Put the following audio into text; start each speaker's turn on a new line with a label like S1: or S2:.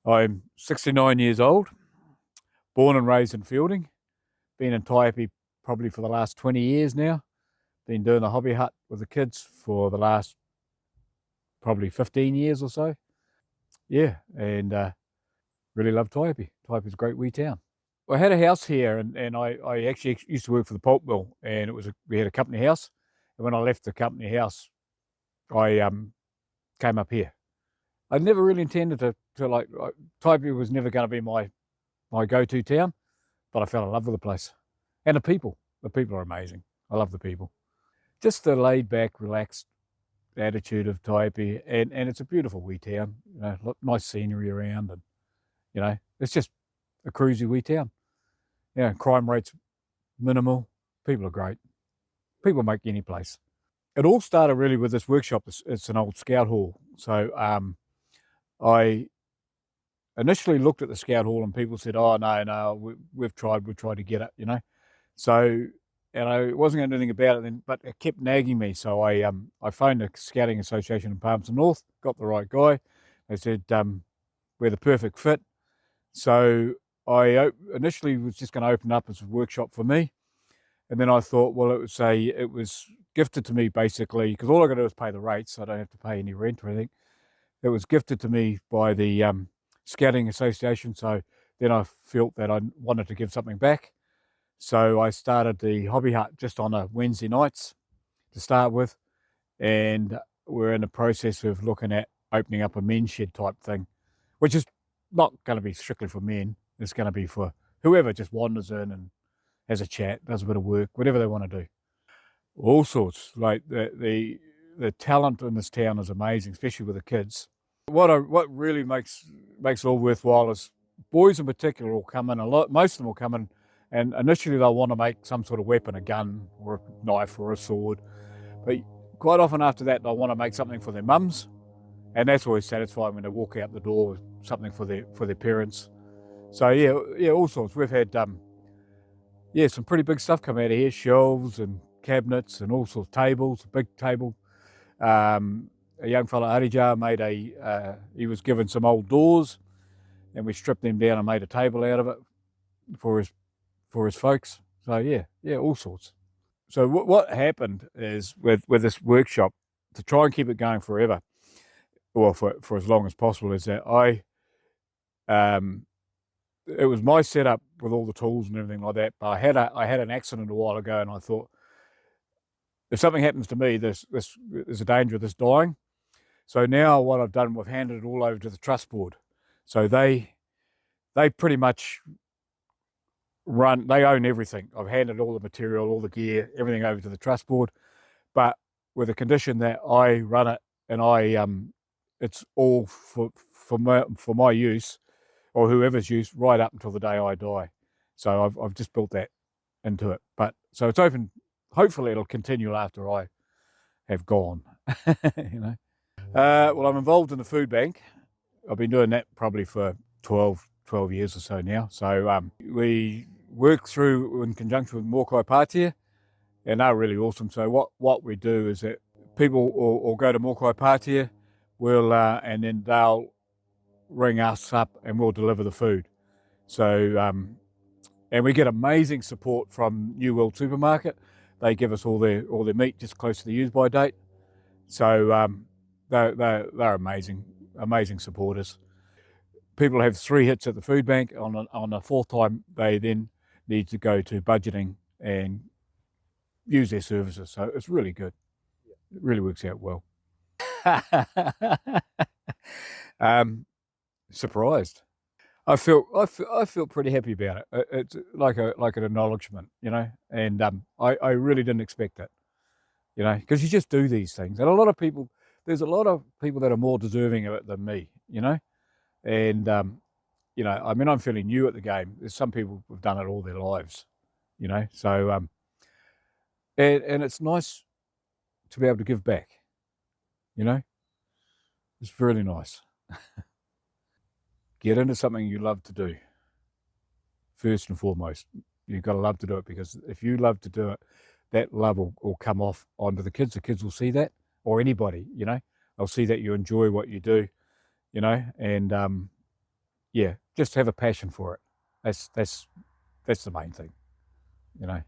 S1: I'm 69 years old, born and raised in Fielding, been in Taihape probably for the last 20 years now, been doing the hobby hut with the kids for the last probably 15 years or so. Yeah, and really love Taihape. Taihape's a great wee town. I had a house here and I actually used to work for the pulp mill, and we had a company house. And when I left the company house, I came up here. I never really intended to Taihape was never going to be my go-to town, but I fell in love with the place. And the people. The people are amazing. I love the people. Just the laid-back, relaxed attitude of Taihape, and it's a beautiful wee town. You know, nice scenery around, and it's just a cruisy wee town. Crime rate's minimal. People are great. People make any place. It all started really with this workshop. It's an old scout hall. So I initially looked at the scout hall and people said, "Oh, no, we've tried to get it, So, and I wasn't going to do anything about it then, but it kept nagging me. So I phoned the Scouting Association in Palmerston North, got the right guy. They said, we're the perfect fit. So I initially was just going to open up as a workshop for me. And then I thought, well, it was gifted to me basically, because all I got to do is pay the rates. So I don't have to pay any rent or anything. It was gifted to me by the Scouting Association. So then I felt that I wanted to give something back. So I started the hobby hut just on a Wednesday nights to start with. And we're in the process of looking at opening up a men's shed type thing, which is not going to be strictly for men. It's going to be for whoever just wanders in and has a chat, does a bit of work, whatever they want to do. All sorts. Like the talent in this town is amazing, especially with the kids. What really makes it all worthwhile is boys in particular will come in most of them will come in, and initially they'll want to make some sort of weapon, a gun or a knife or a sword. But quite often after that, they'll want to make something for their mums, and that's always satisfying when they walk out the door with something for their parents. So yeah, all sorts. We've had some pretty big stuff come out of here: shelves and cabinets and all sorts, tables, a big table. A young fella, Arija, he was given some old doors, and we stripped them down and made a table out of it for his folks. So yeah, all sorts. So what happened is with this workshop, to try and keep it going forever, or for as long as possible, is that it was my setup with all the tools and everything like that. But I had an accident a while ago, and I thought, if something happens to me, there's a danger of this dying. So now what I've done, we've handed it all over to the trust board. So they pretty much they own everything. I've handed all the material, all the gear, everything over to the trust board, but with the condition that I run it and it's all for my use or whoever's use right up until the day I die. So I've just built that into it. But so it's open. Hopefully it'll continue after I have gone. Well, I'm involved in the food bank. I've been doing that probably for 12 years or so now. So we work through in conjunction with Mōkai Pātia, and they're really awesome. So what we do is that people will go to Mōkai Pātia, and then they'll ring us up and we'll deliver the food. So and we get amazing support from New World Supermarket. They give us all their meat just close to the use-by date. So they're amazing supporters. People have 3 hits at the food bank. On the 4th time, they then need to go to budgeting and use their services. So it's really good. It really works out well. Surprised. I feel pretty happy about it. It's like an acknowledgement, and I really didn't expect it, because you just do these things. And there's a lot of people that are more deserving of it than me, and I'm fairly new at the game. There's some people who've done it all their lives, so and it's nice to be able to give back, it's really nice. Get into something you love to do. First and foremost, you've got to love to do it, because if you love to do it, that love will come off onto the kids. The kids will see that, or anybody, they'll see that you enjoy what you do, and yeah, just have a passion for it. That's the main thing, you know.